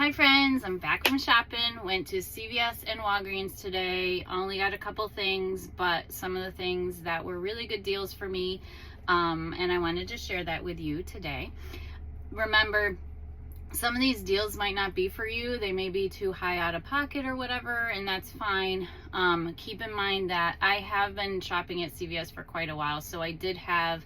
Hi friends, I'm back from shopping. Went to CVS and Walgreens today. Only got a couple things, but some of the things that were really good deals for me, and I wanted to share that with you today. Remember, some of these deals might not be for you. They may be too high out of pocket or whatever, and that's fine. Keep in mind that I have been shopping at CVS for quite a while, so I did have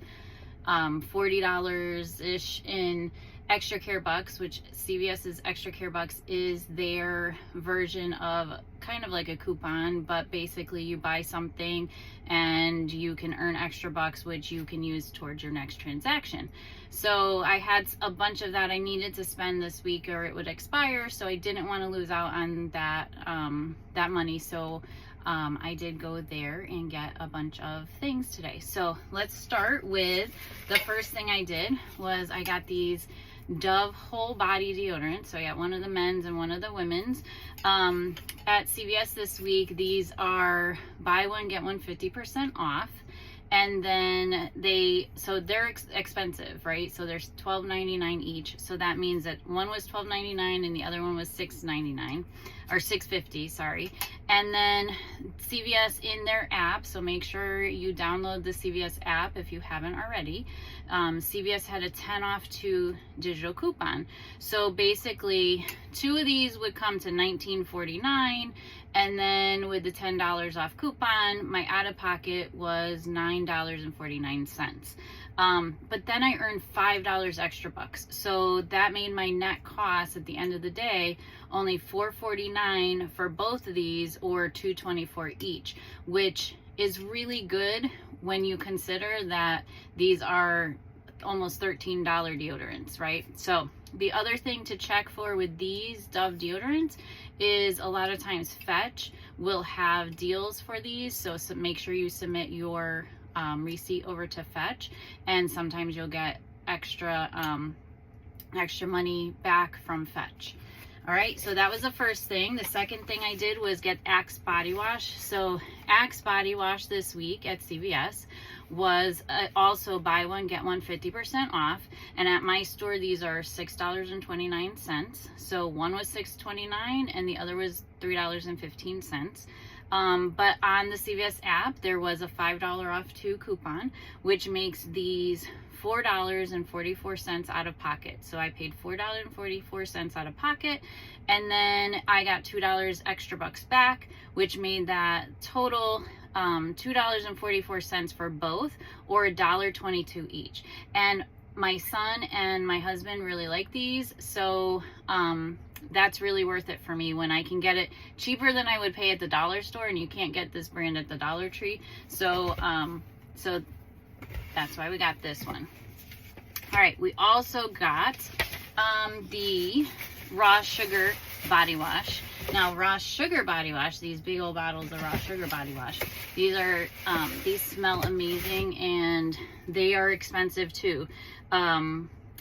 $40-ish in extra care bucks, which CVS's extra care bucks is their version of kind of like a coupon, but basically you buy something and you can earn extra bucks, which you can use towards your next transaction. So I had a bunch of that I needed to spend this week or it would expire, so I didn't want to lose out on that that money. So I did go there and get a bunch of things today. So let's start with the first thing I did was I got these Dove whole body deodorant. So I got one of the men's and one of the women's at CVS this week. These are buy one get one 50% off, and then they're expensive, right? So there's $12.99 each, so that means that one was $12.99 and the other one was $6.99 or $6.50, sorry. And then CVS in their app, so make sure you download the CVS app if you haven't already. CVS had a 10 off 2 digital coupon. So basically 2 of these would come to $19.49, and then with the $10 off coupon, my out-of-pocket was $9.49. But then I earned $5 extra bucks. So that made my net cost at the end of the day only $4.49 for both of these, or $2.24 each, which is really good when you consider that these are almost $13 deodorants, right? So the other thing to check for with these Dove deodorants is a lot of times Fetch will have deals for these, so make sure you submit your receipt over to Fetch, and sometimes you'll get extra money back from Fetch. All right, so that was the first thing. The second thing I did was get Axe body wash. So Axe body wash this week at CVS was also buy one get one 50% off, and at my store these are $6.29. so one was $6.29 and the other was $3.15. But on the CVS app there was a $5 off 2 coupon, which makes these $4.44 out of pocket. So I paid $4.44 out of pocket, and then I got $2 extra bucks back, which made that total $2.44 for both, or $1.22 each. And my son and my husband really like these, so that's really worth it for me when I can get it cheaper than I would pay at the dollar store, and you can't get this brand at the Dollar Tree. So so that's why we got this one. All right, we also got the raw sugar body wash. Now, raw sugar body wash, these big old bottles of raw sugar body wash, these smell amazing, and they are expensive too.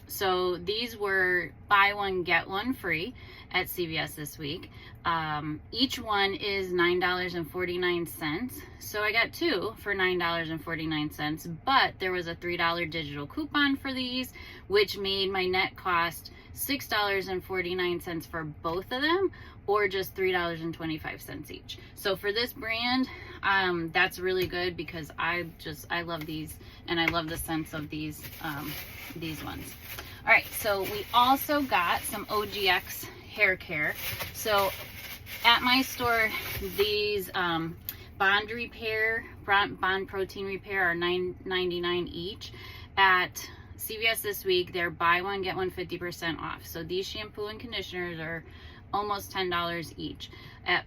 So these were buy one get one free at CVS this week. Each one is $9.49. So I got 2 for $9.49, but there was a $3 digital coupon for these, which made my net cost $6.49 for both of them, or just $3.25 each. So for this brand, that's really good because I love these, and I love the scents of these ones. All right, so we also got some OGX hair care. So at my store, these Bond Protein Repair are $9.99 each. At CVS this week, they're buy one get one 50% off. So these shampoo and conditioners are almost $10 each. At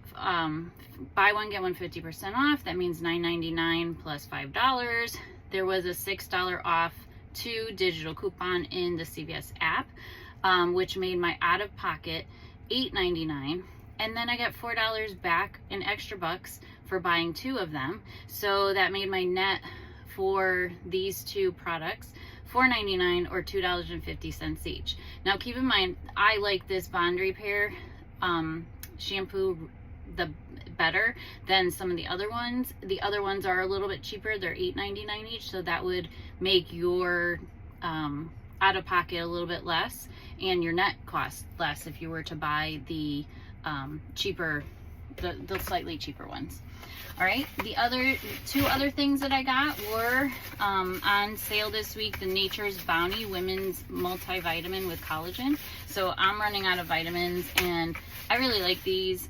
buy one get one 50% off, that means $9.99 plus $5. There was a $6 off 2 digital coupon in the CVS app, which made my out of pocket $8.99, and then I got $4 back in extra bucks for buying 2 of them. So that made my net for these 2 products $4.99, or $2.50 each. Now keep in mind, I like this Bond Repair shampoo better than some of the other ones. The other ones are a little bit cheaper. They're $8.99 each, so that would make your out of pocket a little bit less, and your net costs less if you were to buy the cheaper, the slightly cheaper ones. All right, the two other things that I got were on sale this week, the Nature's Bounty Women's Multivitamin with Collagen. So I'm running out of vitamins, and I really like these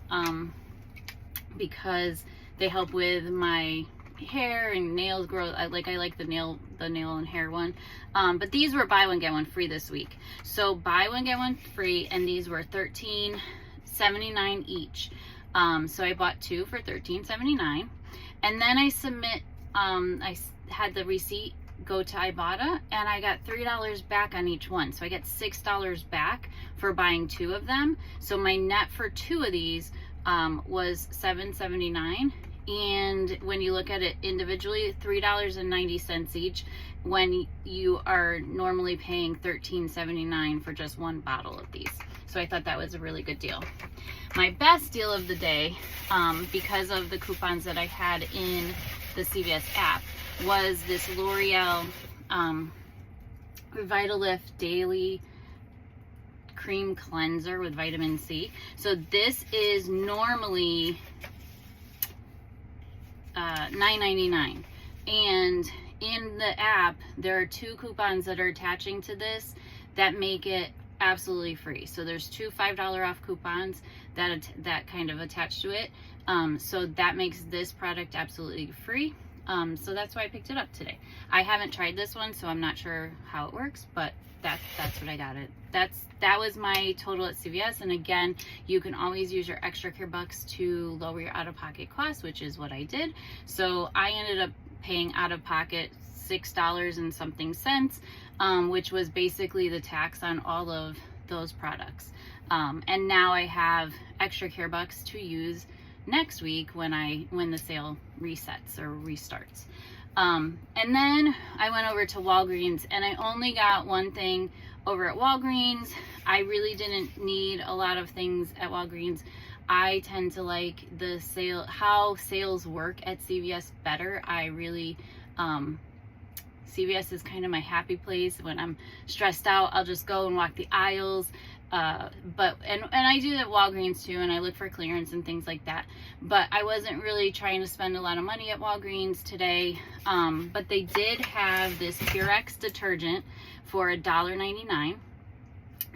because they help with my hair and nails growth. I like the nail and hair one. But these were buy one get one free this week. So buy one get one free, and these were $13.79 each. So I bought two for $13.79, and then I had the receipt go to Ibotta, and I got $3 back on each one. So I get $6 back for buying two of them. So my net for two of these was $7.79. And when you look at it individually, $3.90 each, when you are normally paying $13.79 for just one bottle of these. So I thought that was a really good deal. My best deal of the day, because of the coupons that I had in the CVS app, was this L'Oreal Revitalift Daily Cream Cleanser with vitamin C. So this is normally $9.99, and in the app there are two coupons that are attaching to this that make it absolutely free. So there's two $5 off coupons that kind of attach to it, so that makes this product absolutely free. So that's why I picked it up today. I haven't tried this one, so I'm not sure how it works, but that's what I got it. That was my total at CVS. And again, you can always use your extra care bucks to lower your out-of-pocket costs, which is what I did. So I ended up paying out-of-pocket $6 and something cents, which was basically the tax on all of those products. And now I have extra care bucks to use next week when the sale resets or restarts. And then I went over to Walgreens, and I only got one thing over at Walgreens. I really didn't need a lot of things at Walgreens. I tend to like how sales work at CVS better. I really, CVS is kind of my happy place. When I'm stressed out, I'll just go and walk the aisles. But I do at Walgreens too, and I look for clearance and things like that. But I wasn't really trying to spend a lot of money at Walgreens today. But they did have this Purex detergent for $1.99.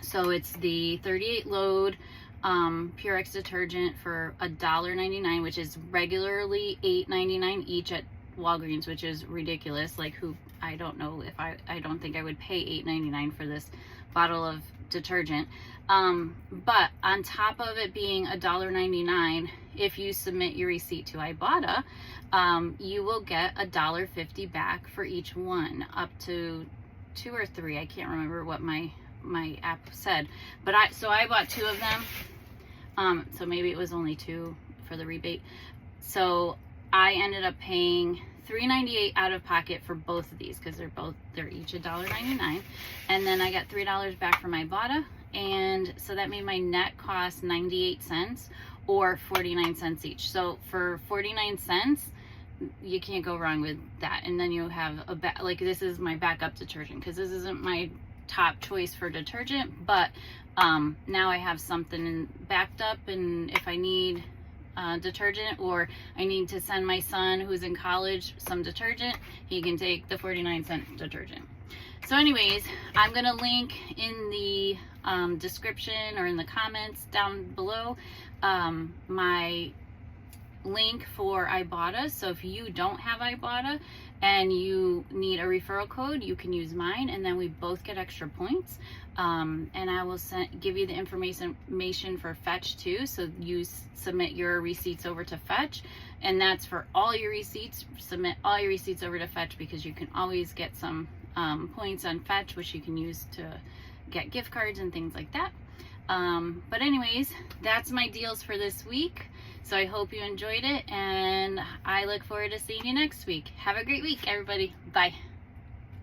So it's the 38 load Purex detergent for $1.99, which is regularly $8.99 each at Walgreens, which is ridiculous. Like, I don't know if I don't think I would pay $8.99 for this bottle of detergent. But on top of it being $1.99, if you submit your receipt to Ibotta, you will get $1.50 back for each one, up to 2 or 3. I can't remember what my app said, but I bought 2 of them. So maybe it was only 2 for the rebate. So I ended up paying $3.98 out of pocket for both of these, because they're each $1.99, and then I got $3 back from Ibotta, and so that made my net cost 98 cents or 49 cents each. So for 49 cents, you can't go wrong with that. And then you have like, this is my backup detergent, because this isn't my top choice for detergent, but now I have something backed up, and if I need detergent, or I need to send my son who's in college some detergent, he can take the 49-cent detergent. So anyways, I'm gonna link in the description or in the comments down below my link for Ibotta. So if you don't have Ibotta and you need a referral code, you can use mine, and then we both get extra points. And I will give you the information for Fetch too. So you submit your receipts over to Fetch, and that's for all your receipts. Submit all your receipts over to Fetch, because you can always get some points on Fetch, which you can use to get gift cards and things like that. But anyways, that's my deals for this week. So I hope you enjoyed it, and I look forward to seeing you next week. Have a great week, everybody. Bye.